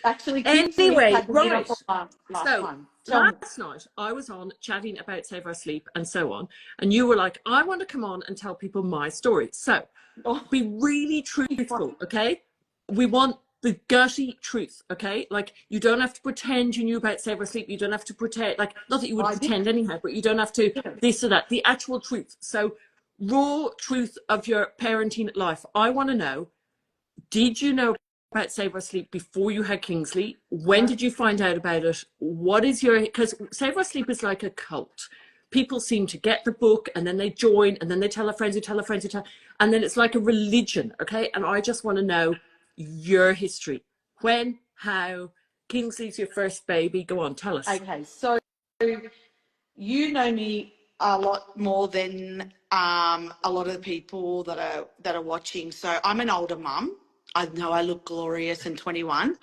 Actually, Kingsley Anyway, had the dinner right. for last So time. Tell me. last night I was on chatting about Save Our Sleep and so on, and you were like, I want to come on and tell people my story. So Oh, be really truthful, okay? We want the gutty truth, okay? Like, you don't have to pretend you knew about Save Our Sleep. You don't have to pretend, like, not that you would I pretend didn't. anyhow, but you don't have to this or that. The actual truth. So, raw truth of your parenting life. I want to know, did you know about Save Our Sleep before you had Kingsley? When did you find out about it? What is your, because Save Our Sleep is like a cult. People seem to get the book and then they join and then they tell their friends who tell their friends who tell, and then it's like a religion, okay? And I just want to know your history. When, how, Kingsley's your first baby. Go on, tell us. Okay, so you know me a lot more than a lot of the people that are watching. So I'm an older mum. I know I look glorious and 21,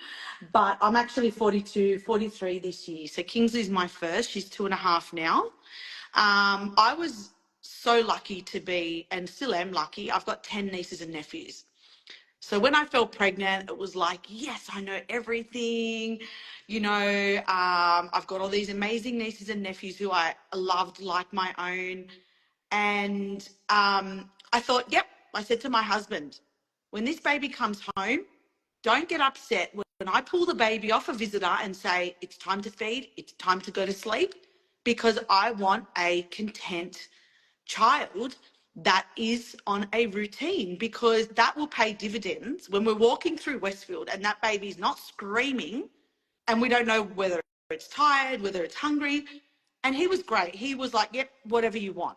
but I'm actually 42, 43 this year. So Kingsley's my first. She's 2.5 now. I was so lucky to be, and still am lucky. I've got 10 nieces and nephews. So when I felt pregnant, it was like, yes, I know everything. I've got all these amazing nieces and nephews who I loved like my own. And I thought, yep, I said to my husband, when this baby comes home, don't get upset when I pull the baby off a visitor and say, it's time to feed, it's time to go to sleep, because I want a content child that is on a routine, because that will pay dividends when we're walking through Westfield and that baby's not screaming and we don't know whether it's tired, whether it's hungry. And he was great. He was like, yep, whatever you want.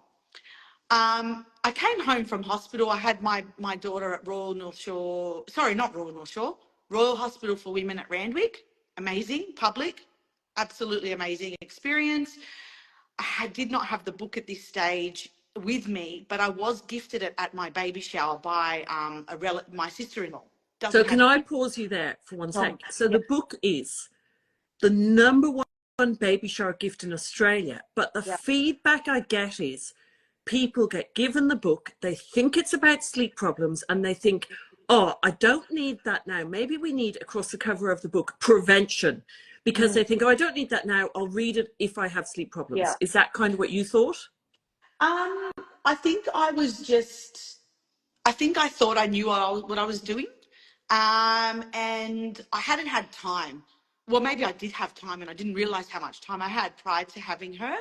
I came home from hospital. I had my daughter at Royal North Shore, sorry, not Royal North Shore, Royal Hospital for Women at Randwick. Amazing, public, absolutely amazing experience. I did not have the book at this stage with me, but I was gifted it at my baby shower by my sister-in-law. So Doesn't can have. I pause you there for one Oh, sec? So yeah. the book is the number one baby shower gift in Australia, but the Yeah. feedback I get is people get given the book, they think it's about sleep problems, and they think, oh, I don't need that now. Maybe we need across the cover of the book prevention, because they think, oh, I don't need that now. I'll read it if I have sleep problems. Yeah. Is that kind of what you thought? I think I thought I knew what I was doing. And I hadn't had time. Well, maybe I did have time and I didn't realize how much time I had prior to having her.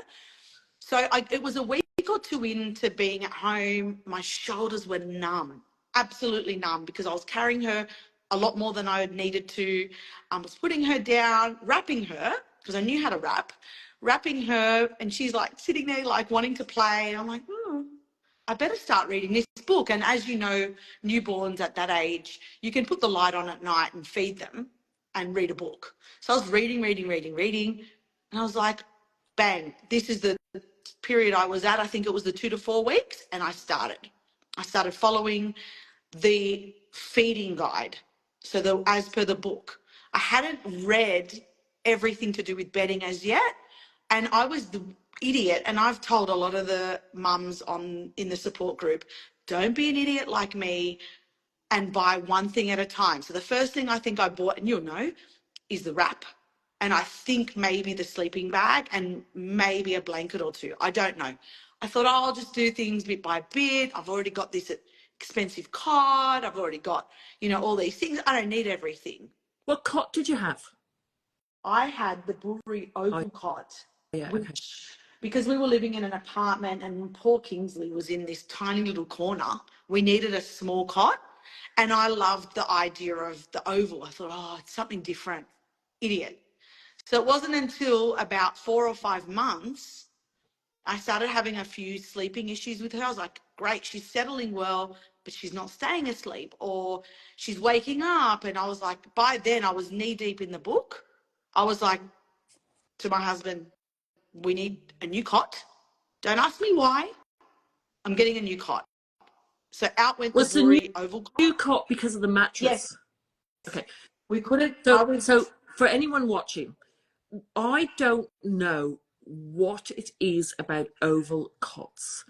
So it was a week or two into being at home. My shoulders were numb, absolutely numb, because I was carrying her a lot more than I needed to. I was putting her down, wrapping her, because I knew how to wrapping her, and she's like sitting there like wanting to play. And I'm like, I better start reading this book. And as you know, newborns at that age, you can put the light on at night and feed them and read a book. So I was reading. And I was like, bang, this is the period I was at. I think it was the 2 to 4 weeks. And I started following the feeding guide. So as per the book, I hadn't read everything to do with bedding as yet. And I was the idiot. And I've told a lot of the mums in the support group, don't be an idiot like me and buy one thing at a time. So the first thing I think I bought, and you'll know, is the wrap. And I think maybe the sleeping bag and maybe a blanket or two. I don't know. I thought, oh, I'll just do things bit by bit. I've already got this expensive cot. I've already got, all these things. I don't need everything. What cot did you have? I had the Bullery Oval cot, Yeah, okay. which, because we were living in an apartment and poor Kingsley was in this tiny little corner, we needed a small cot. And I loved the idea of the oval. I thought, oh, it's something different. Idiot. So it wasn't until about 4 or 5 months I started having a few sleeping issues with her. I was like, great, she's settling well, but she's not staying asleep, or she's waking up. And I was like, by then I was knee deep in the book. I was like to my husband, we need a new cot. Don't ask me why. I'm getting a new cot. So out went the Was the new Bullery Oval cot. cot because of the mattress? Yes. Okay. We couldn't. So for anyone watching, I don't know what it is about oval cots,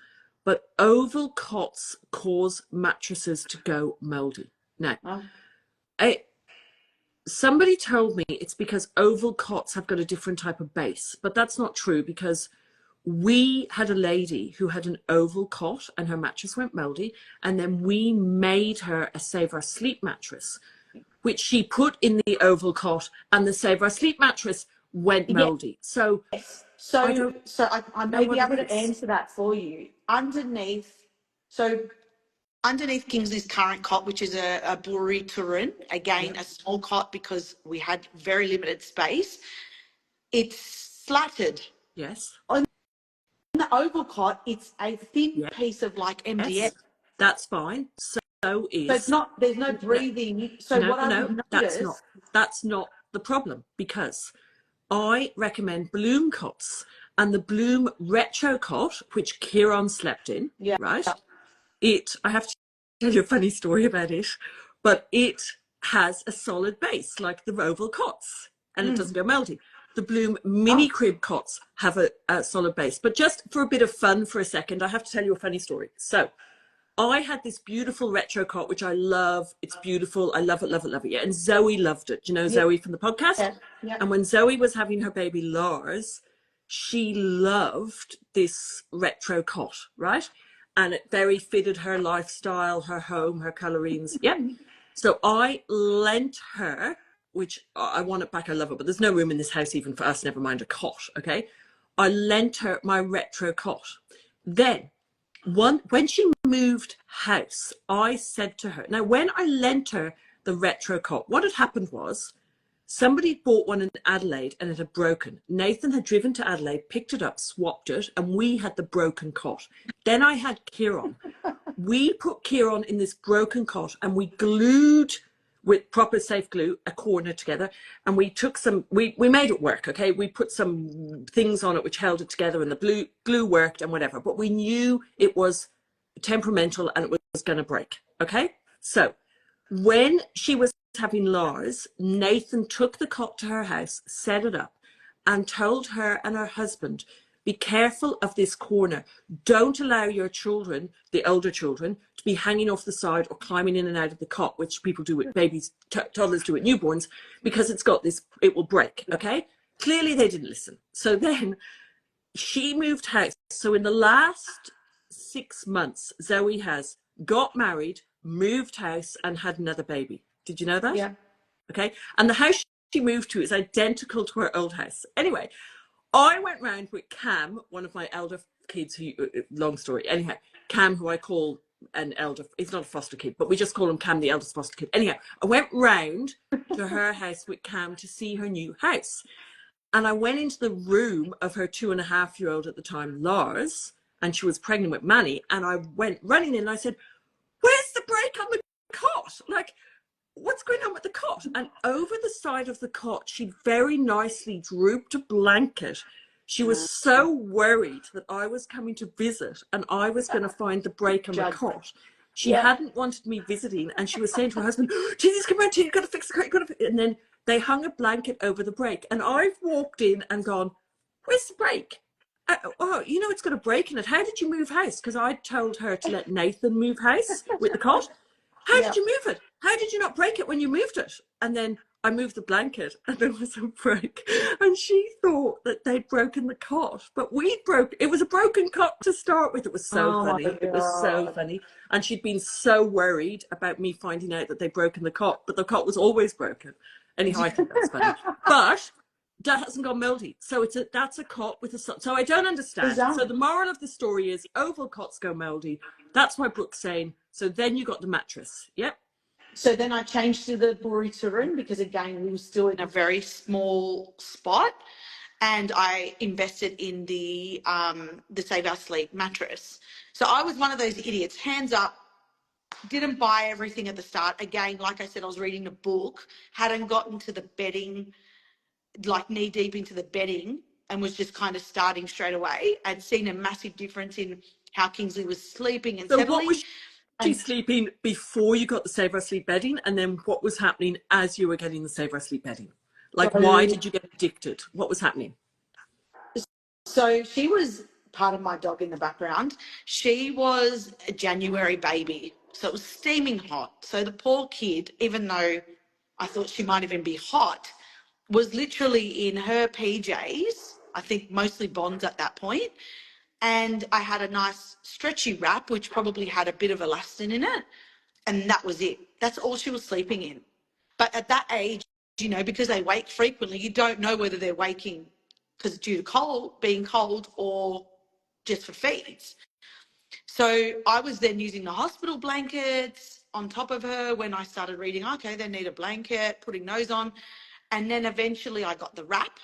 but oval cots cause mattresses to go mouldy. Now, somebody told me it's because oval cots have got a different type of base, but that's not true, because we had a lady who had an oval cot and her mattress went moldy, and then we made her a Save Our Sleep mattress, which she put in the oval cot, and the Save Our Sleep mattress went Yes. moldy. So I So, don't I know may be what it able to is. answer that for you. Underneath Kingsley's current cot, which is a Buri Turun, again, Yeah. a small cot because we had very limited space, it's slatted. Yes. On the oval cot, it's a thin Yeah. piece of like MDF. Yes. That's fine. So So it's is not, there's no no, breathing. So no, what I no, would that's not notice, the problem, because I recommend Bloom cots, and the Bloom retro cot, which Kieran slept in, yeah, right? I have to tell you a funny story about it, but it has a solid base like the oval cots, and it doesn't go melty. The Bloom mini crib cots have a solid base. But just for a bit of fun for a second, I have to tell you a funny story. So I had this beautiful retro cot, which I love. It's beautiful. I love it, love it, love it. Yeah. And Zoe loved it. You know, yeah, Zoe from the podcast. yeah. And when Zoe was having her baby Lars, she loved this retro cot, right? And it very fitted her lifestyle, her home, her colorines. Yeah. So I lent her, which I want it back. I love it, but there's no room in this house even for us, never mind a cot. Okay. I lent her my retro cot. Then when she moved house, I said to her, now when I lent her the retro cot, what had happened was somebody bought one in Adelaide and it had broken. Nathan had driven to Adelaide, picked it up, swapped it, and we had the broken cot. Then I had Kieran. We put Kieran in this broken cot and we glued with proper safe glue a corner together, and we took we made it work. Okay, we put some things on it which held it together, and the glue worked and whatever, but we knew it was temperamental and it was going to break. Okay, so when she was having Lars, Nathan took the cot to her house, set it up, and told her and her husband, be careful of this corner. Don't allow your children, the older children, to be hanging off the side or climbing in and out of the cot, which people do with babies, toddlers do with newborns, because it's got this, it will break. Okay. Clearly they didn't listen. So then she moved house. So in the last 6 months, Zoe has got married, moved house, and had another baby. Did you know that? Yeah. Okay. And the house she moved to is identical to her old house. Anyway, I went round with Cam, one of my elder kids, who, long story. Anyhow, Cam, who I call an elder, he's not a foster kid, but we just call him Cam, the eldest foster kid. Anyhow, I went round to her house with Cam to see her new house. And I went into the room of her 2.5-year-old at the time, Lars, and she was pregnant with Manny. And I went running in and I said, where's the break on the cot? Like, what's going on with the cot? And over the side of the cot, she very nicely drooped a blanket. She was so worried that I was coming to visit and I was going to find the break on the cot. She hadn't wanted me visiting, and she was saying to her husband, Jesus, come around here, you've got to fix the cot. And then they hung a blanket over the break. And I've walked in and gone, where's the break? Oh, you know, it's got a break in it. How did you move house? Because I told her to let Nathan move house with the cot. How did you move it? How did you not break it when you moved it? And then I moved the blanket and there was a break. And she thought that they'd broken the cot, but it was a broken cot to start with. It was so funny. It was so funny. And she'd been so worried about me finding out that they'd broken the cot, but the cot was always broken. Anyhow, I think that's funny. But that hasn't gone moldy. So that's a cot with a, so I don't understand. So the moral of the story is oval cots go moldy. That's why Brooke's saying. So then you got the mattress. Yep. So then I changed to the Buri Turun because again, we were still in a very small spot, and I invested in the Save Our Sleep mattress. So I was one of those idiots, hands up, didn't buy everything at the start. Again, like I said, I was reading a book, hadn't gotten to the bedding, like knee deep into the bedding, and was just kind of starting straight away. I'd seen a massive difference in how Kingsley was sleeping and So settling. what was she sleeping before you got the Save Our Sleep bedding, and then what was happening as you were getting the Save Our Sleep bedding? Like, why did you get addicted? What was happening? So she was part of my dog in the background. She was a January baby, so it was steaming hot. So the poor kid, even though I thought she might even be hot, was literally in her PJs, I think mostly Bonds at that point, and I had a nice stretchy wrap, which probably had a bit of elastin in it, and that was it. That's all she was sleeping in. But at that age, you know, because they wake frequently, you don't know whether they're waking because due to cold, being cold, or just for feeds. So I was then using the hospital blankets on top of her when I started reading, okay, they need a blanket, putting those on. And then eventually I got the wrap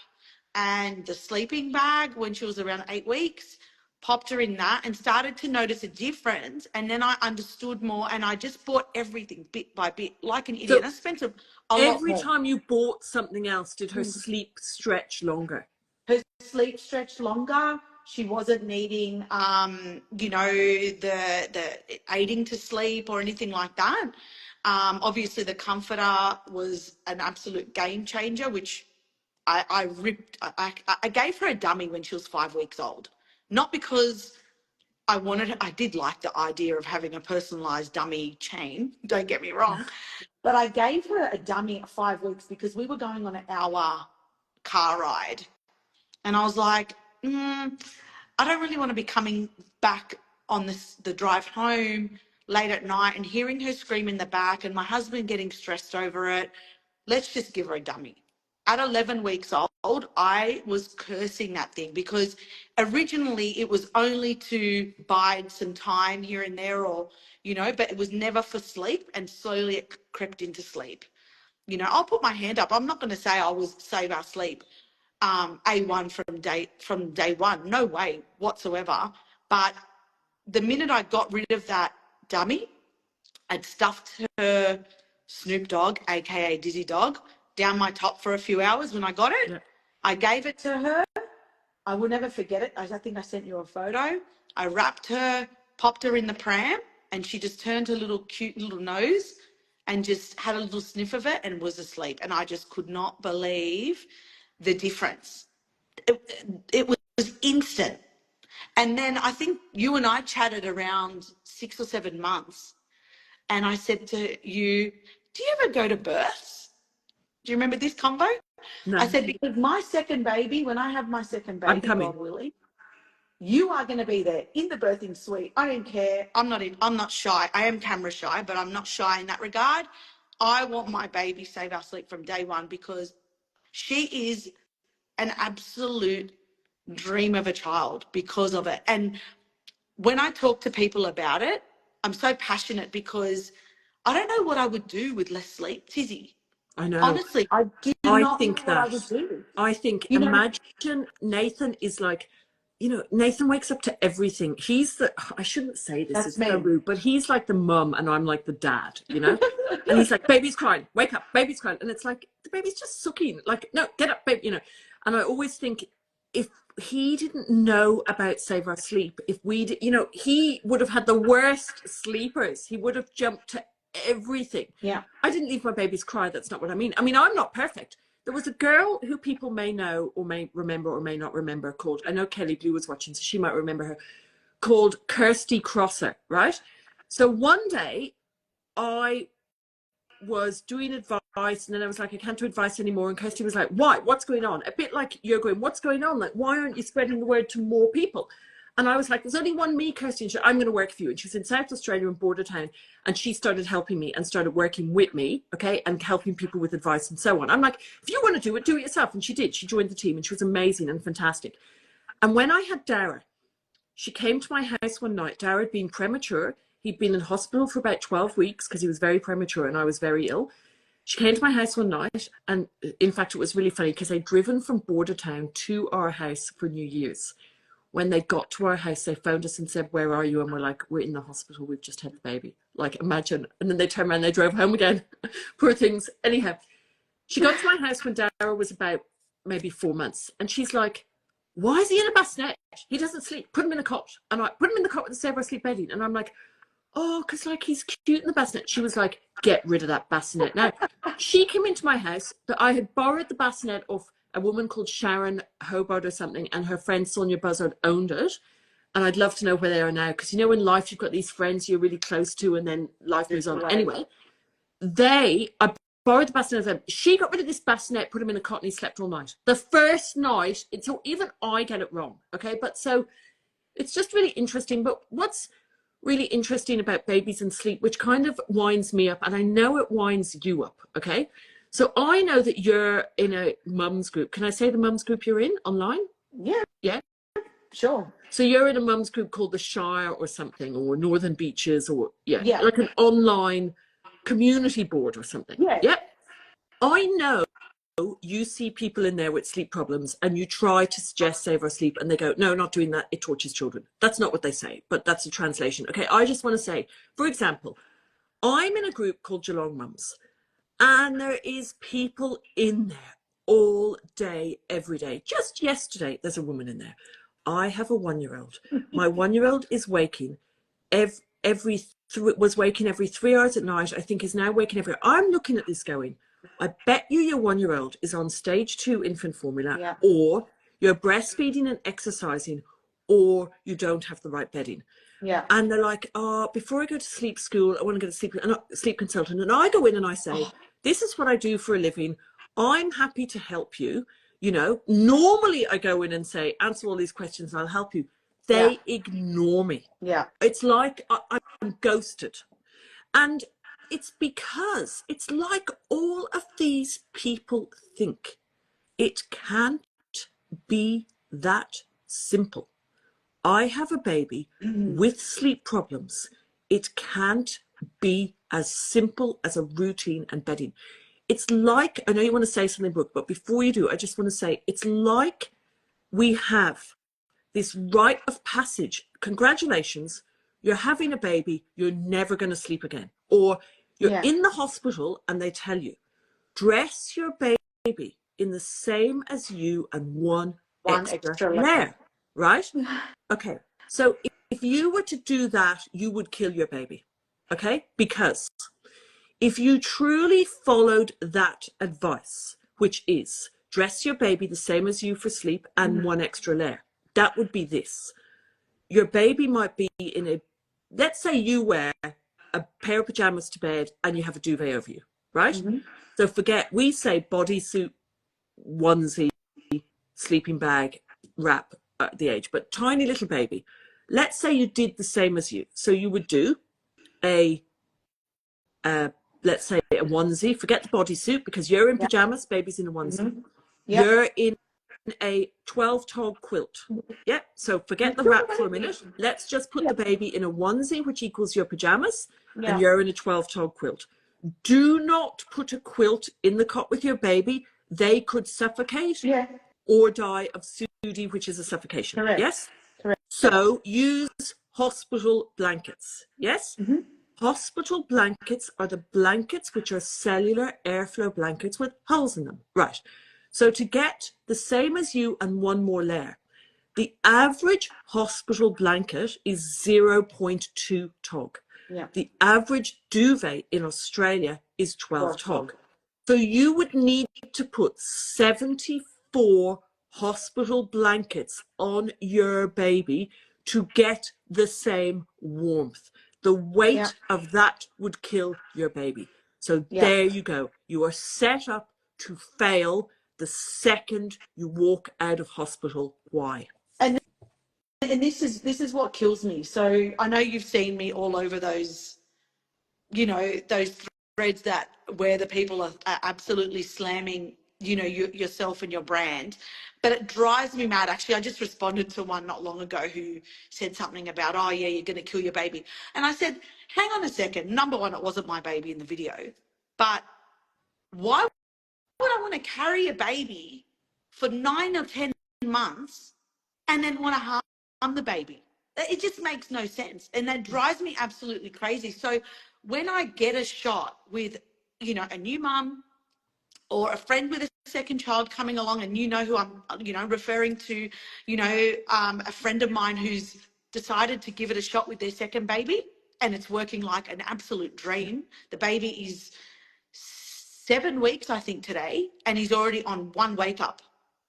and the sleeping bag when she was around 8 weeks, popped her in that and started to notice a difference. And then I understood more, and I just bought everything bit by bit like an idiot. So I spent a lot every more. time you bought something else, did her sleep stretch longer? Her sleep stretched longer. She wasn't needing, you know, the aiding to sleep or anything like that. Obviously, the comforter was an absolute game changer, which I ripped. I gave her a dummy when she was 5 weeks old, not because I wanted. I did like the idea of having a personalized dummy chain. Don't get me wrong, but I gave her a dummy at 5 weeks because we were going on an hour car ride. And I was like, I don't really want to be coming back on the drive home late at night and hearing her scream in the back and my husband getting stressed over it. Let's just give her a dummy. At 11 weeks old, I was cursing that thing because originally it was only to bide some time here and there, or, you know, but it was never for sleep, and slowly it crept into sleep. You know, I'll put my hand up. I'm not going to say I was Save Our Sleep A1 from day one. No way whatsoever. But the minute I got rid of that dummy, I'd stuffed her Snoop Dogg, aka Dizzy Dog, down my top for a few hours when I got it. Yeah. I gave it to her. I will never forget it. I think I sent you a photo. I wrapped her, popped her in the pram, and she just turned her little cute little nose and just had a little sniff of it and was asleep. And I just could not believe the difference. It was instant. And then I think you and I chatted around 6 or 7 months. And I said to you, do you ever go to births? Do you remember this convo? No, I said, because my second baby, when I have my second I'm baby, coming. God willing, you are going to be there in the birthing suite. I don't care. I'm not shy. I am camera shy, but I'm not shy in that regard. I want my baby Save Our Sleep from day one because she is an absolute dream of a child because of it. And when I talk to people about it, I'm so passionate because I don't know what I would do with less sleep, Tizzy. I know. Honestly, I do I not know think what I would that. do. I think, You know, imagine Nathan is like, you know, Nathan wakes up to everything. He's the, I shouldn't say this, that's it's so me. rude, but he's like the mum and I'm like the dad, you know? And he's like, baby's crying, wake up, baby's crying. And it's like, the baby's just sucking. Like, no, get up, baby, you know? And I always think if he didn't know about Save Our Sleep, if we, you know, he would have had the worst sleepers. He would have jumped to everything. Yeah. I didn't leave my babies cry. That's not what I mean. I mean, I'm not perfect. There was a girl who people may know or may remember or may not remember called, I know Kelly Blue was watching, so she might remember her, called Kirsty Crosser, right? So one day I was doing advice and then I was like, I can't do advice anymore. And Kirsty was like, why? What's going on? A bit like you're going, what's going on? Like, why aren't you spreading the word to more people? And I was like, there's only one me, Kirsty, and she, I'm going to work for you. And she was in South Australia in Bordertown, and she started helping me and started working with me, okay, and helping people with advice and so on. I'm like, if you want to do it yourself. And she did. She joined the team, and she was amazing and fantastic. And when I had Dara, she came to my house one night. Dara had been premature. He'd been in hospital for about 12 weeks because he was very premature and I was very ill. She came to my house one night, and in fact, it was really funny because I'd driven from Bordertown to our house for New Year's. When they got to our house, they phoned us and said, where are you? And we're like, we're in the hospital. We've just had the baby. Like, imagine. And then they turned around and they drove home again. Poor things. Anyhow, she got to my house when Dara was about maybe 4 months. And she's like, why is he in a bassinet? He doesn't sleep. Put him in a cot. And I put him in the cot with the Save Our Sleep bedding. And I'm like, oh, because like he's cute in the bassinet. She was like, get rid of that bassinet. Now, she came into my house, but I had borrowed the bassinet off a woman called Sharon Hobart or something, and her friend Sonia Buzzard owned it. And I'd love to know where they are now, because you know in life you've got these friends you're really close to and then life moves on. Anyway, I borrowed the bassinet. She got rid of this bassinet, put him in a cot, and he slept all night. The first night, so even I get it wrong, okay? But so it's just really interesting. But what's really interesting about babies and sleep, which kind of winds me up, and I know it winds you up, okay? So I know that you're in a mums group. Can I say the mums group you're in online? Yeah. Yeah. Sure. So you're in a mums group called the Shire or something, or Northern Beaches, or Yeah. like an online community board or something. Yeah. Yeah. I know you see people in there with sleep problems and you try to suggest Save Our Sleep and they go, no, not doing that. It tortures children. That's not what they say, but that's a translation. Okay. I just want to say, for example, I'm in a group called Geelong Mums, and there is people in there all day, every day. Just yesterday, there's a woman in there. I have a 1-year-old. My 1-year-old is waking was waking every 3 hours at night. I think is now waking every. I'm looking at this going, I bet you your 1-year-old is on stage 2 infant formula, Yeah. or you're breastfeeding and exercising, or you don't have the right bedding. Yeah. And they're like, oh, before I go to sleep school, I want to go to sleep consultant. And I go in and I say, this is what I do for a living. I'm happy to help you. You know, normally I go in and say, answer all these questions and I'll help you. They ignore me. Yeah. It's like I'm ghosted. And it's because it's like all of these people think. It can't be that simple. I have a baby with sleep problems. It can't be as simple as a routine and bedding. It's like, I know you want to say something, Brooke, but before you do, I just want to say, it's like we have this rite of passage. Congratulations, you're having a baby, you're never going to sleep again. Or you're in the hospital and they tell you, dress your baby in the same as you and one extra layer, right? Okay, so if you were to do that, you would kill your baby, okay? Because if you truly followed that advice, which is dress your baby the same as you for sleep and one extra layer, that would be this. Your baby might be in a, let's say you wear a pair of pajamas to bed and you have a duvet over you, right? So forget, we say bodysuit, onesie, sleeping bag, wrap at the age, but tiny little baby. Let's say you did the same as you. So you would do let's say a onesie, forget the bodysuit because you're in pajamas, baby's in a onesie. You're in a 12 tog quilt. Yeah, so forget the wrap for a minute. Let's just put the baby in a onesie, which equals your pajamas, and you're in a 12 tog quilt. Do not put a quilt in the cot with your baby. They could suffocate or die of SUDI, which is a suffocation. Correct. Yes? Correct. So use hospital blankets. Yes? Hospital blankets are the blankets which are cellular airflow blankets with holes in them. Right. So to get the same as you and one more layer, the average hospital blanket is 0.2 tog. The average duvet in Australia is 12 tog. So you would need to put 74 hospital blankets on your baby to get the same warmth. The weight of that would kill your baby. So there you go. You are set up to fail the second you walk out of hospital. Why? And this is what kills me. So I know you've seen me all over those, you know, those threads that where the people are absolutely slamming, you know, yourself and your brand. But it drives me mad. Actually, I just responded to one not long ago who said something about, oh yeah, you're going to kill your baby. And I said, hang on a second. Number one, it wasn't my baby in the video. But why would I want to carry a baby for 9 or 10 months and then want to harm the baby? It just makes no sense. And that drives me absolutely crazy. So when I get a shot with, you know, a new mum or a friend with a second child coming along, and you know who I'm, you know, referring to, you know, a friend of mine who's decided to give it a shot with their second baby, and it's working like an absolute dream. The baby is 7 weeks, I think, today, and he's already on one wake up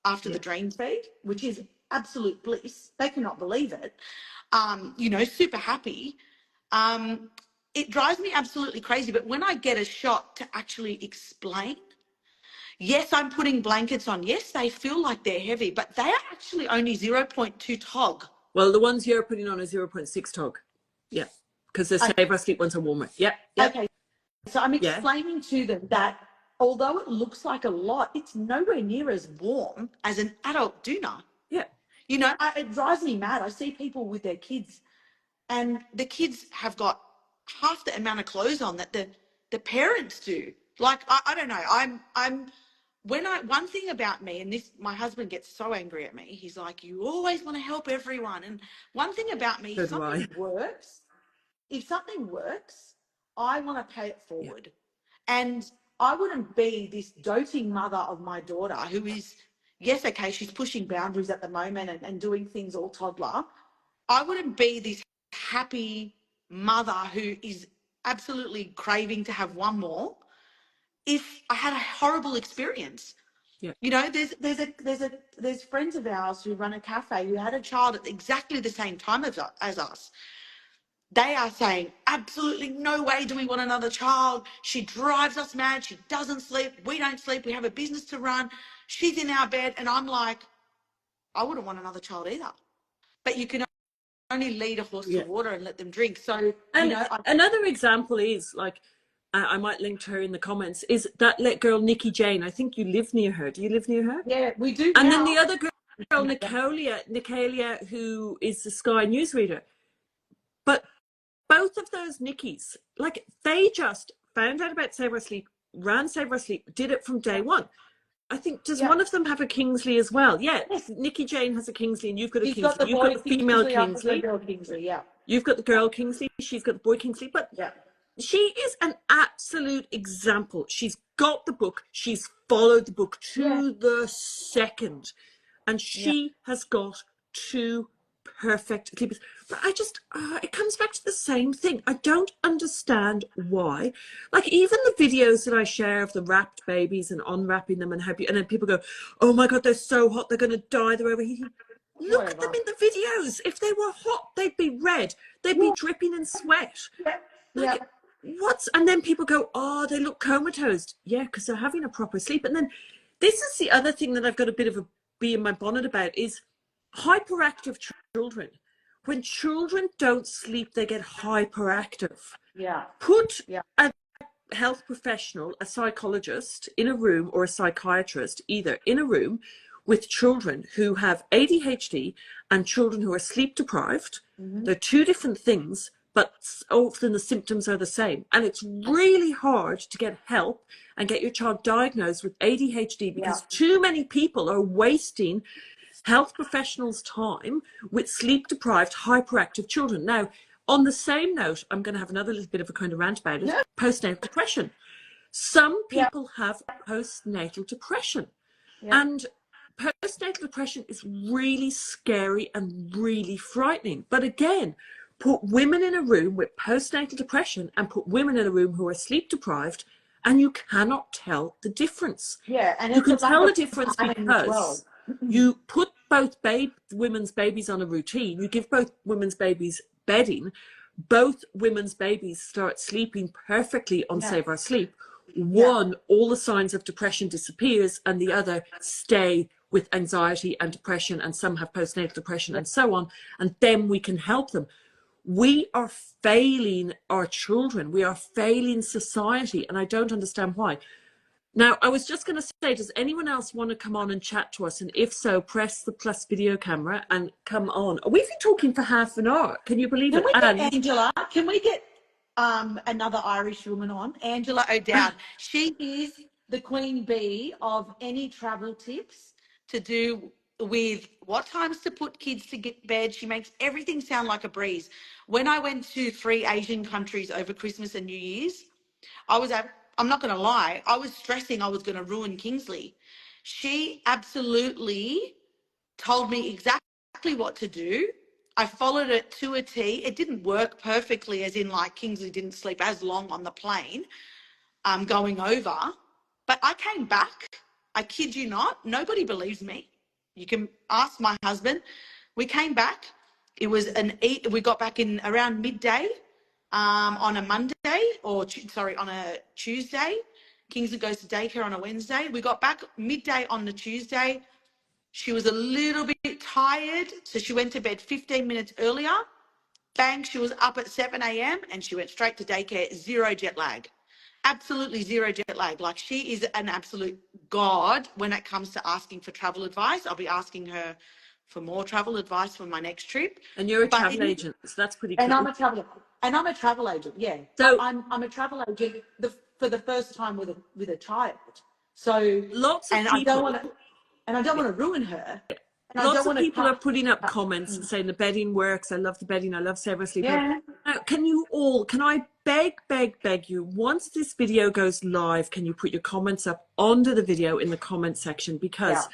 after the dream feed, which is absolute bliss. They cannot believe it. You know, super happy. it drives me absolutely crazy. But when I get a shot to actually explain, yes, I'm putting blankets on. Yes, they feel like they're heavy, but they are actually only 0.2 tog. Well, the ones you're putting on are 0.6 tog. Yeah, because the Save Our Sleep ones are warmer. Yep, yep. Okay, so I'm Yeah. explaining to them that although it looks like a lot, it's nowhere near as warm as an adult doona. Yeah. You know, it drives me mad. I see people with their kids, and the kids have got half the amount of clothes on that the parents do. Like, I don't know. One thing about me, and this, my husband gets so angry at me. He's like, you always want to help everyone. And one thing about me, So do I. if something works, I want to pay it Yeah. forward. And I wouldn't be this doting mother of my daughter who is, yes, okay, she's pushing boundaries at the moment and doing things all toddler. I wouldn't be this happy mother who is absolutely craving to have one more if I had a horrible experience. Yeah. You know, there's friends of ours who run a cafe who had a child at exactly the same time as us. They are saying, absolutely no way do we want another child. She drives us mad. She doesn't sleep. We don't sleep. We have a business to run. She's in our bed. And I'm like, I wouldn't want another child either. But you can only lead a horse to water and let them drink. So, and you know. Another example is, like, I might link to her in the comments, is that girl, Nikki Jane. I think you live near her. Do you live near her? Yeah, we do. And now. then the other girl, Nicolia, who is the Sky newsreader. But both of those Nickies, like, they just found out about Save Our Sleep, ran Save Our Sleep, did it from day one. I think, does one of them have a Kingsley as well? Yeah, yes. Nikki Jane has a Kingsley, and you've got a Kingsley. You've got the female Kingsley. Yeah. You've got the girl Kingsley. She's got the boy Kingsley. But she is an absolute example. She's got the book. She's followed the book to the second, and she has got two perfect sleepers. But I just, it comes back to the same thing. I don't understand why. Like, even the videos that I share of the wrapped babies and unwrapping them and and then people go, oh my God, they're so hot, they're going to die, they're overheating. Look at them in the videos. If they were hot, they'd be red. They'd be dripping in sweat. Like, and then people go, oh, they look comatose. Yeah, because they're having a proper sleep. And then this is the other thing that I've got a bit of a bee in my bonnet about, is hyperactive children. When children don't sleep, they get hyperactive. Put a health professional, a psychologist in a room, or a psychiatrist either, in a room with children who have ADHD and children who are sleep deprived. They're two different things, but often the symptoms are the same. And it's really hard to get help and get your child diagnosed with ADHD because too many people are wasting health professionals' time with sleep deprived, hyperactive children. Now, on the same note, I'm going to have another little bit of a kind of rant about it. Postnatal depression. Some people have postnatal depression. And postnatal depression is really scary and really frightening. But again, put women in a room with postnatal depression and put women in a room who are sleep deprived, and you cannot tell the difference. And you can tell the difference because you put both women's babies on a routine. You give both women's babies bedding. Both women's babies start sleeping perfectly on Save Our Sleep. One, all the signs of depression disappears, and the other stay with anxiety and depression, and some have postnatal depression and so on, and then we can help them. We are failing our children. We are failing society, and I don't understand why. Now, I was just going to say, does anyone else want to come on and chat to us? And if so, press the plus video camera and come on. We've been talking for half an hour. Can you believe it? Angela, can we get another Irish woman on? Angela O'Dowd. She is the queen bee of any travel tips to do with what times to put kids to get bed. She makes everything sound like a breeze. When I went to 3 Asian countries over Christmas and New Year's, I'm not going to lie, I was stressing I was going to ruin Kingsley. She absolutely told me exactly what to do. I followed it to a T. It didn't work perfectly, as in, like, Kingsley didn't sleep as long on the plane going over. But I came back. I kid you not. Nobody believes me. You can ask my husband. We came back. It was we got back in around midday. on a Monday, or sorry, on a Tuesday. Kingsley goes to daycare on a Wednesday. We got back midday on the Tuesday. She was a little bit tired, so she went to bed 15 minutes earlier. Bang, she was up at 7 a.m. and she went straight to daycare, zero jet lag. Absolutely zero jet lag. Like, she is an absolute god when it comes to asking for travel advice. I'll be asking her for more travel advice for my next trip. And you're a But travel agent, so that's pretty and cool. I'm a travel agent, yeah. So But I'm a travel agent for the first time with a child. So, lots of and I don't want people, to, and I don't want to ruin her. And I lots don't of want to people are cut. putting up comments saying the bedding works. I love the bedding. I love Sarah Sleep. Yeah. Now, can I beg you, once this video goes live, can you put your comments up under the video in the comment section? Because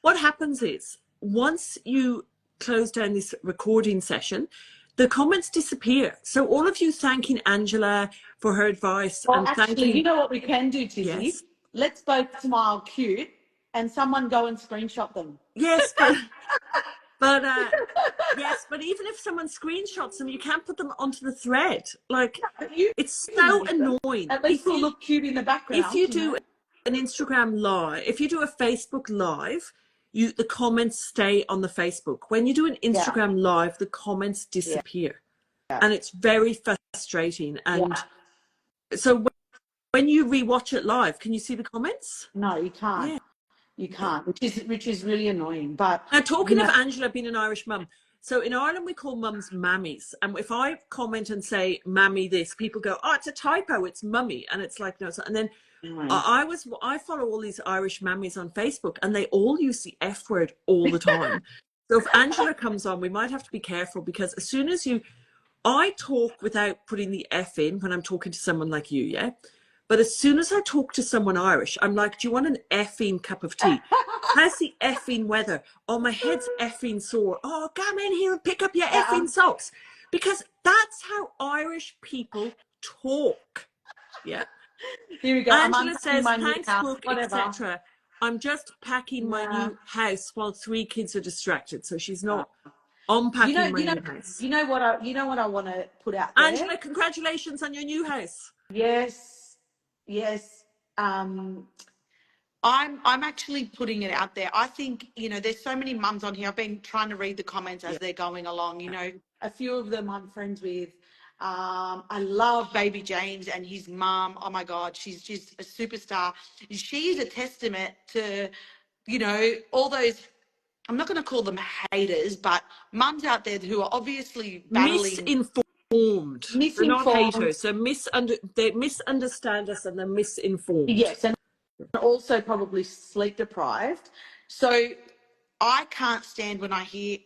what happens is, once you close down this recording session, the comments disappear. So all of you thanking Angela for her advice Well, and actually, thanking... you know what we can do, Tizzy? Yes. Let's both smile cute and someone go and screenshot them. Yes, but yes, but even if someone screenshots them, you can't put them onto the thread. Like, But you it's can so use them. annoying. At least we'll look cute in the background. If you do an Instagram live, if you do a Facebook live, the comments stay on the Facebook. When you do an Instagram live, the comments disappear. And it's very frustrating. And so when you rewatch it live, can you see the comments? No, you can't. Yeah. You can't, which is really annoying. But now, talking of Angela being an Irish mum, so in Ireland we call mums mammies, and if I comment and say mammy this, people go, oh, it's a typo, it's mummy, and it's like, no. And then I follow all these Irish mammies on Facebook, and they all use the F word all the time. So if Angela comes on, we might have to be careful, because as soon as I talk without putting the F in when I'm talking to someone like you, yeah? But as soon as I talk to someone Irish, I'm like, do you want an effing cup of tea? How's the effing weather? Oh, my head's effing sore. Oh, come in here and pick up your effing socks. Because that's how Irish people talk. Yeah. Here we go. Angela says, thanks, book, whatever. etc. I'm just packing my new house while 3 kids are distracted. So she's not unpacking my new house. You know what I want to put out there? Angela, congratulations on your new house. Yes. I'm actually putting it out there. I think, there's so many mums on here. I've been trying to read the comments as they're going along. A few of them I'm friends with. I love baby James and his mum. Oh my God, she's just a superstar. She's a testament to, all those, I'm not going to call them haters, but mums out there who are obviously battling. Misinformed. They're not haters. So they misunderstand us and they're misinformed. Yes, and also probably sleep deprived. So I can't stand when I hear,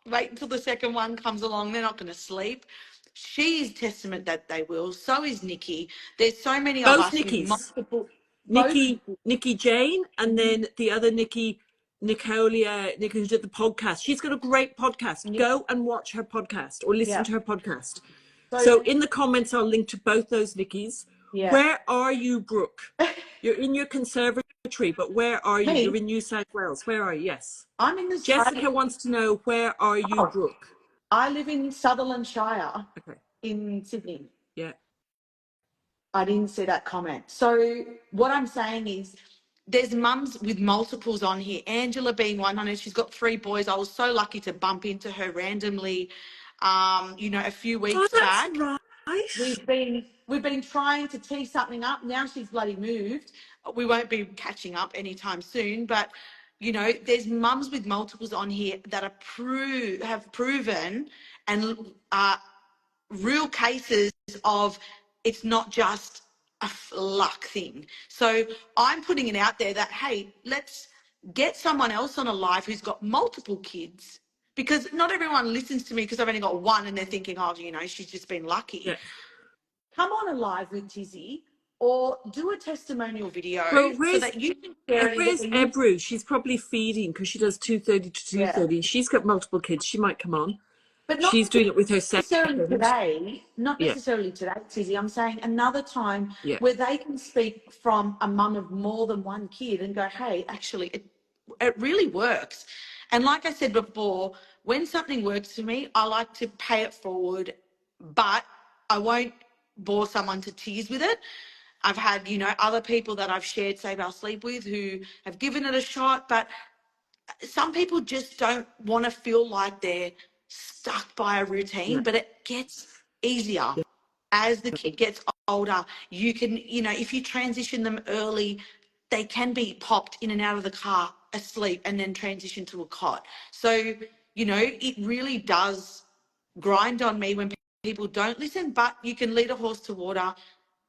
wait until the second one comes along, they're not going to sleep. She's testament that they will. So is Nikki. There's so many of us with multiple. Nikki Jane, and then the other Nikki who did the podcast. She's got a great podcast. Go and watch her podcast or listen to her podcast. So in the comments, I'll link to both those Nikkis. Yeah. Where are you, Brooke? You're in your conservatory, but where are you? Me? You're in New South Wales. Where are you? Yes. I'm in the Jessica wants to know, where are you, Brooke? I live in Sutherland Shire in Sydney. Yeah. I didn't see that comment. So what I'm saying is, there's mums with multiples on here. Angela being one. I know she's got 3 boys. I was so lucky to bump into her randomly, a few weeks back. Right. We've been trying to tee something up. Now she's bloody moved. We won't be catching up anytime soon. But, there's mums with multiples on here that have proven and real cases of it's not just a luck thing. So I'm putting it out there that, hey, let's get someone else on a live who's got multiple kids, because not everyone listens to me because I've only got one and they're thinking, oh, she's just been lucky. Yeah. Come on a live with Tizzy or do a testimonial video so that you can share it. Where's Ebru? She's probably feeding because she does 2:30 to 2:30. Yeah. She's got multiple kids. She might come on. But she's doing it with her necessarily today, not necessarily today, Tizzy. I'm saying another time where they can speak from a mum of more than one kid and go, hey, actually, it really works. And like I said before, when something works for me, I like to pay it forward. But I won't bore someone to tears with it. I've had, you know, other people that I've shared Save Our Sleep with who have given it a shot, but some people just don't want to feel like they're stuck by a routine, Yeah. but it gets easier as the kid gets older. You can, you know, if you transition them early, they can be popped in and out of the car asleep and then transition to a cot. So, you know, it really does grind on me when people don't listen, but you can lead a horse to water.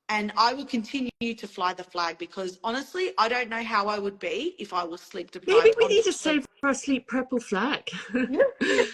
And I will continue to fly the flag because honestly, I don't know how I would be if I was sleep Maybe deprived we on need to top of. Save Our Sleep purple flag. Yeah.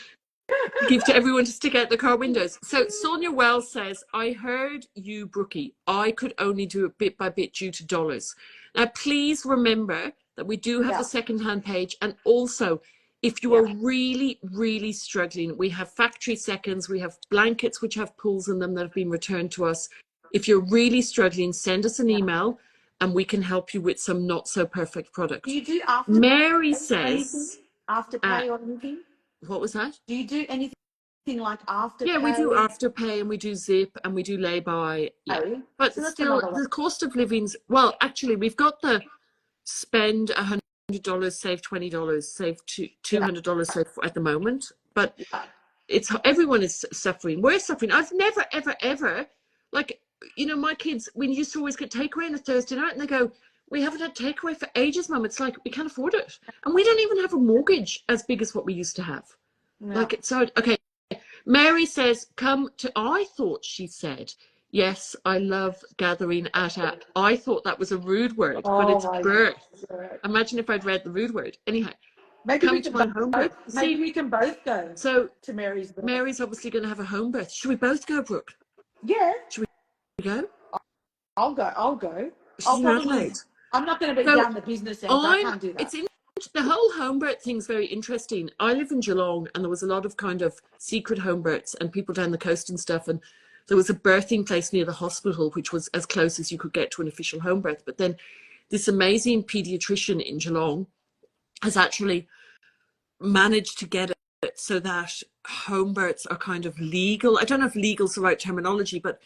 Give to everyone to stick out the car windows. So Sonia Wells says, I heard you, Brookie. I could only do it bit by bit due to dollars. Now, please remember that we do have Yeah. the secondhand page. And also, if you are really, really struggling, we have factory seconds. We have blankets which have pulls in them that have been returned to us. If you're really struggling, send us an email and we can help you with some not so perfect product. Do you do after Mary or anything? says, Afterpay or anything? what was that? Do you do anything like Yeah, we do afterpay? Afterpay and we do Zip and we do lay-by. Yeah, Oh, but so that's still, another one. the cost of living's, well, actually, we've got the spend $100, save $20, save $200 save at the moment. But it's everyone is suffering. We're suffering. I've never, ever, ever, like, you know, my kids, we used to always get takeaway on a Thursday night and they go, we haven't had takeaway for ages, Mum. It's like, we can't afford it. And we don't even have a mortgage as big as what we used to have. Yeah. Like, it's so, okay. Mary says, come to, I thought she said, yes, I love gathering at a, I thought that was a rude word, but it's birth. Imagine if I'd read the rude word. Anyhow, Maybe come we to can my home birth. both. Maybe See, we can both go so to Mary's birth. Mary's obviously going to have a home birth. Should we both go, Brooke? Yeah, Should we go? I'll go. I'll go. She's I'll in probably. Adelaide. I'm not going to be So down the business end. I can't do that. it's in, the whole home birth thing's very interesting. I live in Geelong and there was a lot of kind of secret home births and people down the coast and stuff. And there was a birthing place near the hospital, which was as close as you could get to an official home birth. But then this amazing pediatrician in Geelong has actually managed to get it so that home births are kind of legal. I don't know if legal is the right terminology, but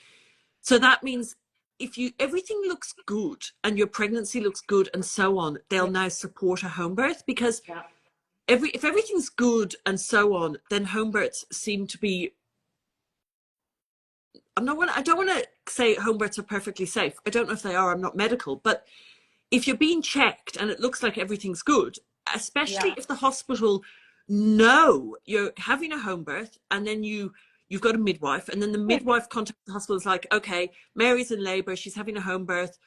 so that means if you everything looks good and your pregnancy looks good and so on, they'll now support a home birth because if everything's good and so on, then home births seem to be. I don't want to say home births are perfectly safe. I don't know if they are. I'm not medical, but if you're being checked and it looks like everything's good, especially if the hospital know you're having a home birth and then you've got a midwife and then the midwife contacts the hospital, is like, okay, Mary's in labor, she's having a home birth,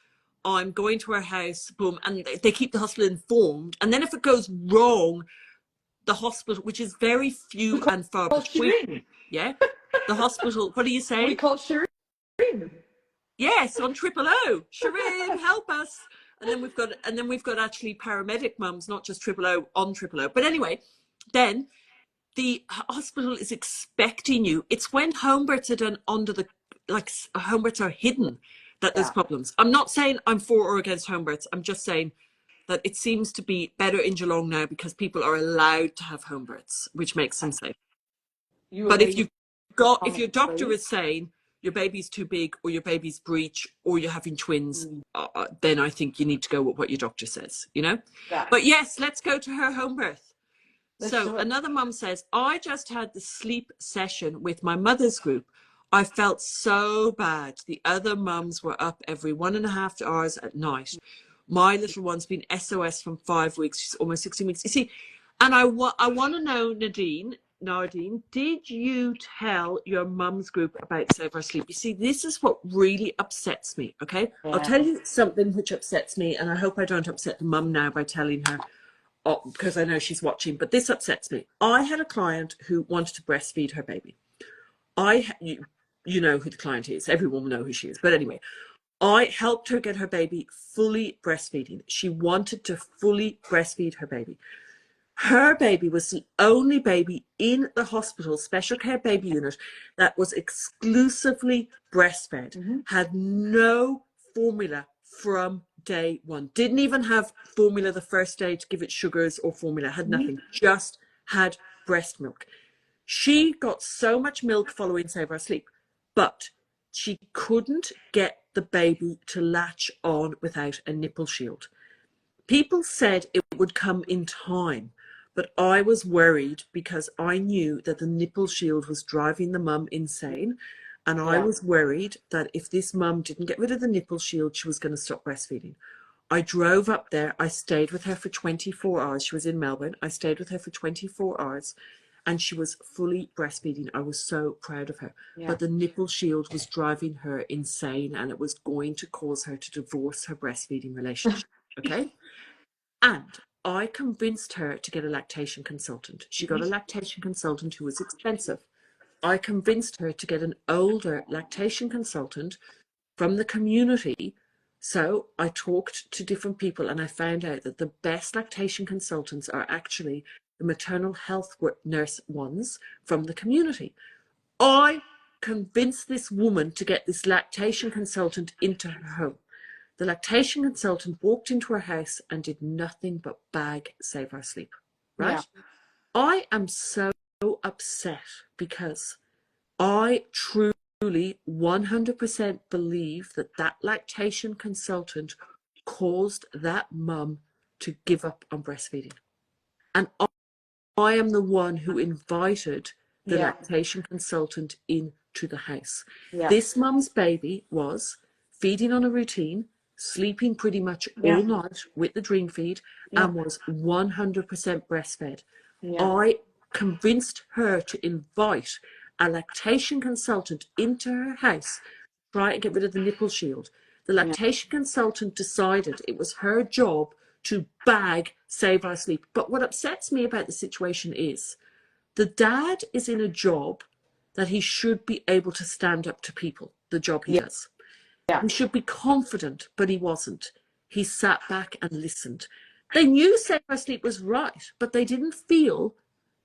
I'm going to her house, boom, and they keep the hospital informed. And then if it goes wrong, the hospital, which is very few and far between, the hospital, what do you say? We call Shireen. Yes, on Triple O. Shireen, help us. And then we've got actually paramedic mums, not just Triple O on Triple O. But anyway, then the hospital is expecting you. It's when home births are done under the, like home births are hidden, that there's problems. I'm not saying I'm for or against home births. I'm just saying that it seems to be better in Geelong now because people are allowed to have home births, which makes them safe. But if your doctor is saying your baby's too big or your baby's breech or you're having twins, then I think you need to go with what your doctor says, you know? But yes, let's go to her home birth. So another mum says, I just had the sleep session with my mother's group. I felt so bad. The other mums were up every 1.5 hours at night. My little one's been SOS from 5 weeks. She's almost 16 weeks. You see, and I want to know, Nardine, did you tell your mum's group about Save Our Sleep? You see, this is what really upsets me, okay? I'll tell you something which upsets me, and I hope I don't upset the mum now by telling her, because I know she's watching, but this upsets me. I had a client who wanted to breastfeed her baby. You know who the client is. Everyone will know who she is. But anyway, I helped her get her baby fully breastfeeding. She wanted to fully breastfeed her baby. Her baby was the only baby in the hospital special care baby unit that was exclusively breastfed, had no formula from day one, didn't even have formula the first day to give it sugars or formula, had nothing, just had breast milk. She got so much milk following Save Our Sleep, but she couldn't get the baby to latch on without a nipple shield. People said it would come in time, but I was worried because I knew that the nipple shield was driving the mum insane. And I was worried that if this mum didn't get rid of the nipple shield, she was going to stop breastfeeding. I drove up there. I stayed with her for 24 hours. She was in Melbourne. I stayed with her for 24 hours and she was fully breastfeeding. I was so proud of her. But the nipple shield was driving her insane and it was going to cause her to divorce her breastfeeding relationship. Okay? And I convinced her to get a lactation consultant. She got a lactation consultant who was expensive. I convinced her to get an older lactation consultant from the community. So I talked to different people and I found out that the best lactation consultants are actually the maternal health nurse ones from the community. I convinced this woman to get this lactation consultant into her home. The lactation consultant walked into her house and did nothing but bag Save Our Sleep, right? Yeah. I am so upset because I truly 100% believe that that lactation consultant caused that mum to give up on breastfeeding. And I am the one who invited the lactation consultant into the house. This mum's baby was feeding on a routine, sleeping pretty much all night with the dream feed, and was 100% breastfed. I convinced her to invite a lactation consultant into her house to try and get rid of the nipple shield. The lactation consultant decided it was her job to bag Save Our Sleep. But what upsets me about the situation is the dad is in a job that he should be able to stand up to people, the job he does. He should be confident, but he wasn't. He sat back and listened. They knew Save Our Sleep was right, but they didn't feel,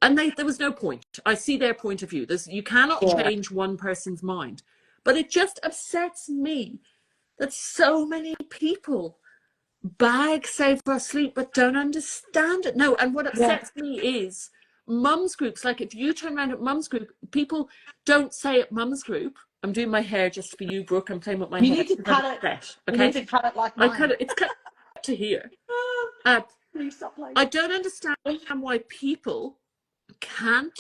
and there was no point. I see their point of view. You cannot change one person's mind. But it just upsets me that so many people bag Save Our Sleep but don't understand it. No, and what upsets me is mums groups. Like if you turn around at mums group, people don't say at mums group, I'm doing my hair just for you, Brooke. I'm playing with my hair. You need to cut it. Okay? You need to cut it like mine. I cut it. It's cut to here. Please stop playing. I don't understand why people can't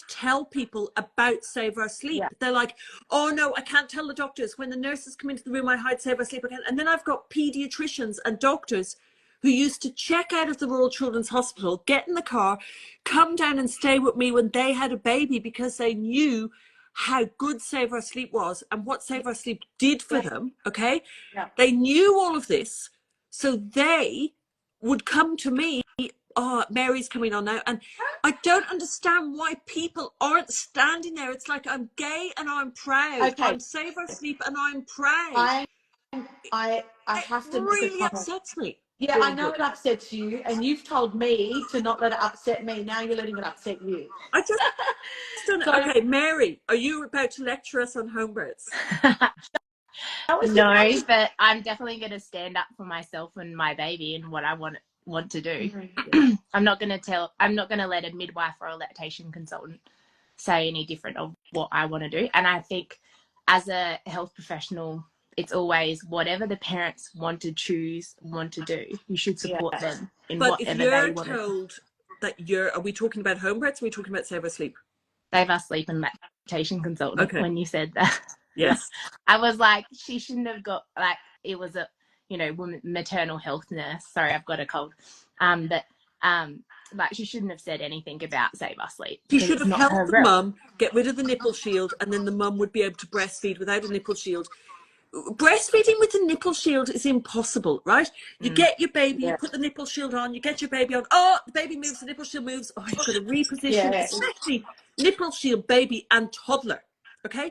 tell people about Save Our Sleep. They're like, oh no, I can't tell the doctors. When the nurses come into the room, I hide Save Our Sleep again. And then I've got pediatricians and doctors who used to check out of the Royal Children's Hospital, get in the car, come down and stay with me when they had a baby because they knew how good Save Our Sleep was and what Save Our Sleep did for them, okay? They knew all of this, so they would come to me, oh, Mary's coming on now, and I don't understand why people aren't standing there. It's like, I'm gay and I'm proud. Okay. I'm Save Our Sleep and I'm proud. I have to really upsets me. Yeah, I know it upsets you, and you've told me to not let it upset me. Now you're letting it upset you. I just don't know. Okay, Mary, are you about to lecture us on home births? No, but I'm definitely going to stand up for myself and my baby and what I want to do. I'm not going to let a midwife or a lactation consultant say any different of what I want to do. And I think as a health professional, it's always whatever the parents want to do, you should support them in whatever they want. But if you're told that are we talking about home births or are we talking about Save Our Sleep? Save Our Sleep and lactation consultant, when you said that. Yes. I was like, she shouldn't have got, like, it was a, maternal health nurse. Sorry, I've got a cold. Like, she shouldn't have said anything about Save Our Sleep. She should have helped the mum get rid of the nipple shield, and then the mum would be able to breastfeed without a nipple shield. Breastfeeding with the nipple shield is impossible, right? You get your baby, you put the nipple shield on, you get your baby on. Oh, the baby moves, the nipple shield moves. Oh, you've got to reposition, especially nipple shield, baby and toddler. Okay,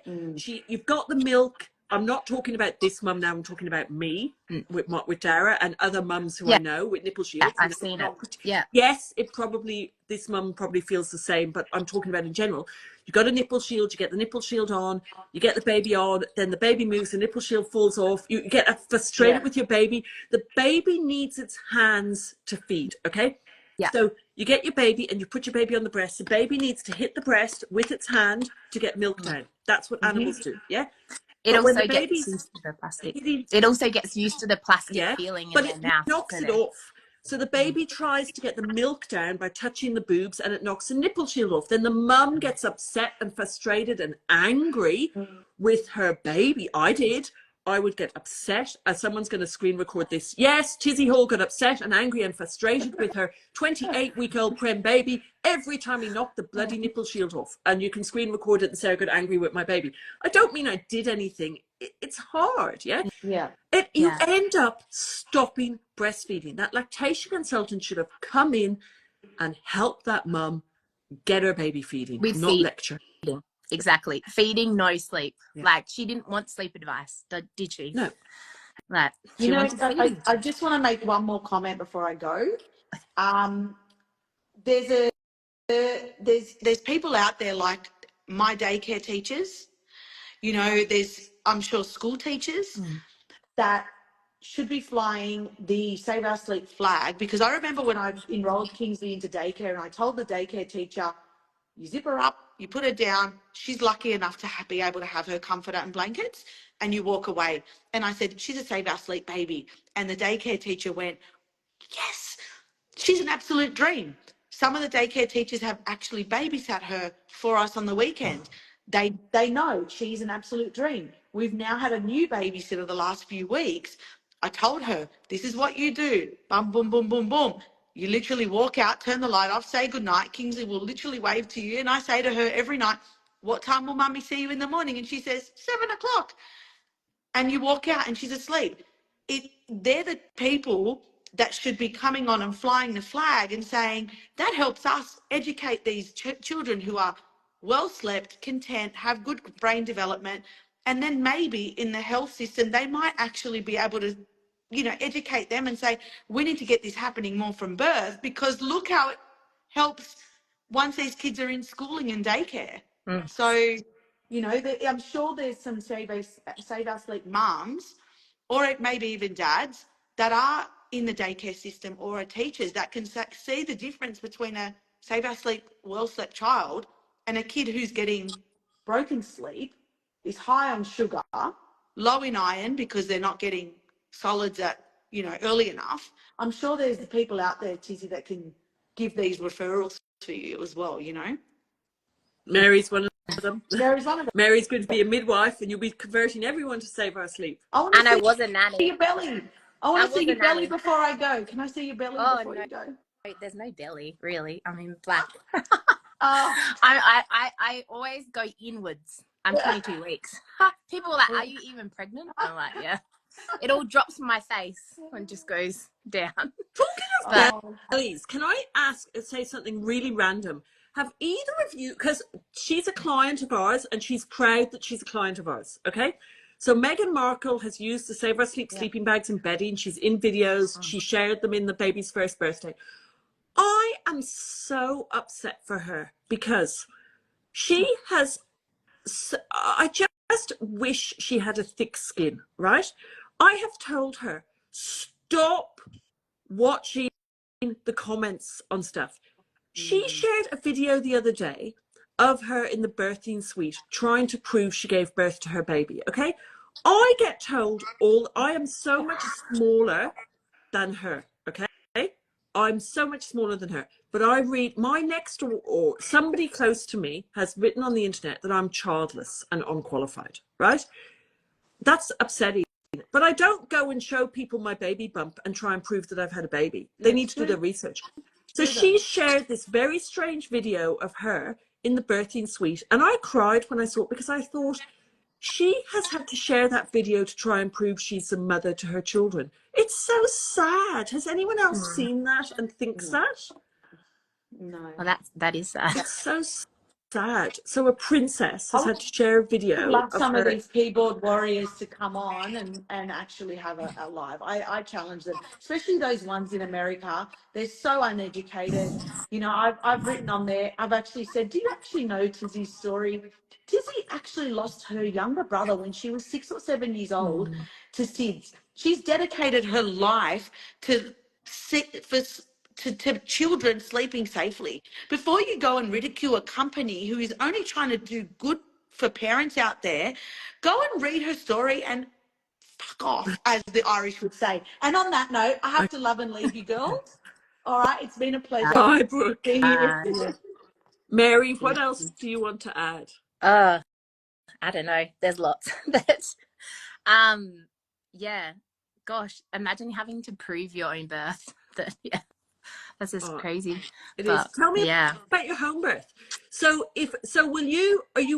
you've got the milk. I'm not talking about this mum now. I'm talking about me with Dara and other mums who I know with nipple shields. I've seen it. Yeah. Yes, this mum probably feels the same, but I'm talking about in general. You've got a nipple shield. You get the nipple shield on. You get the baby on. Then the baby moves. The nipple shield falls off. You get frustrated with your baby. The baby needs its hands to feed. Okay. Yeah. So You get your baby and you put your baby on the breast. The baby needs to hit the breast with its hand to get milk down. That's what animals do, yeah? It But when also the gets baby's used to the plastic. hitting, It also gets used to the plastic yeah, feeling in but their it mouth. knocks it off. So the baby tries to get the milk down by touching the boobs, and it knocks the nipple shield off. Then the mum gets upset and frustrated and angry with her baby. I would get upset, as someone's going to screen record this. Yes, Tizzy Hall got upset and angry and frustrated with her 28-week-old prem baby every time he knocked the bloody nipple shield off. And you can screen record it and say I got angry with my baby. I don't mean I did anything. It's hard, yeah? Yeah. You end up stopping breastfeeding. That lactation consultant should have come in and helped that mum get her baby feeding, With not feeding. lecture. Exactly. Feeding, no sleep. Yeah. Like, she didn't want sleep advice, did she? No. Like, she You know, wanted feeding. I just want to make one more comment before I go. There's people out there like my daycare teachers. You know, there's, I'm sure, school teachers that should be flying the Save Our Sleep flag, because I remember when I enrolled Kingsley into daycare and I told the daycare teacher, you zip her up, you put her down, she's lucky enough to be able to have her comforter and blankets, and you walk away. And I said, she's a Save Our Sleep baby. And the daycare teacher went, yes, she's an absolute dream. Some of the daycare teachers have actually babysat her for us on the weekend. They know she's an absolute dream. We've now had a new babysitter the last few weeks. I told her, this is what you do. Bum, boom, boom, boom, boom. You literally walk out, turn the light off, say goodnight. Kingsley will literally wave to you. And I say to her every night, what time will mummy see you in the morning? And she says, 7 o'clock. And you walk out and she's asleep. They're the people that should be coming on and flying the flag and saying, that helps us educate these children who are well slept, content, have good brain development. And then maybe in the health system, they might actually be able to, you know, educate them and say, we need to get this happening more from birth, because look how it helps once these kids are in schooling and daycare. So, you know, I'm sure there's some Save Our Sleep mums, or it maybe even dads, that are in the daycare system or are teachers that can see the difference between a Save Our Sleep well slept child and a kid who's getting broken sleep, is high on sugar, low in iron because they're not getting solids at, you know, early enough. I'm sure there's the people out there, Tizzy, that can give these referrals to you as well, you know. Mary's one of them. Mary's one of them. Mary's going to be a midwife and you'll be converting everyone to Save Our Sleep. And I was a nanny. Your belly. I want to see your belly before I go. Can I see your belly before you go? There's no belly, really. I mean, black. Oh. I always go inwards. I'm 22 weeks. People are like, are you even pregnant? I'm like, yeah. It all drops from my face and just goes down. Talking of bellies, can I say something really random? Have either of you, because she's a client of ours and she's proud that she's a client of ours, okay? So Meghan Markle has used the Save Our Sleep sleeping bags and bedding. She's in videos. She shared them in the baby's first birthday. I am so upset for her because she has, I just wish she had a thick skin, right? I have told her, stop watching the comments on stuff. She shared a video the other day of her in the birthing suite trying to prove she gave birth to her baby, okay? I get told I am so much smaller than her, okay? I'm so much smaller than her. But I read my next door, or somebody close to me has written on the internet that I'm childless and unqualified, right? That's upsetting. But I don't go and show people my baby bump and try and prove that I've had a baby. They need to do their research. So she shared this very strange video of her in the birthing suite. And I cried when I saw it because I thought she has had to share that video to try and prove she's a mother to her children. It's so sad. Has anyone else seen that and thinks that? No. Well, that is sad. It's so sad. So a princess has had to share a video. I'd love some her. of these keyboard warriors to come on and actually have a live. I challenge them, especially those ones in America. They're so uneducated. You know, I've written on there, I've actually said, do you actually know Tizzy's story? Tizzy actually lost her younger brother when she was 6 or 7 years old to SIDS. She's dedicated her life to to children sleeping safely. Before you go and ridicule a company who is only trying to do good for parents out there, go and read her story and fuck off, as the Irish would say. And on that note, I have to love and leave you girls. All right, it's been a pleasure. Bye, Brooke. Being here. Mary, what else do you want to add? I don't know. There's lots. Yeah. Gosh, imagine having to prove your own birth. That's just crazy. It is. Tell me yeah. about your home birth. So will are you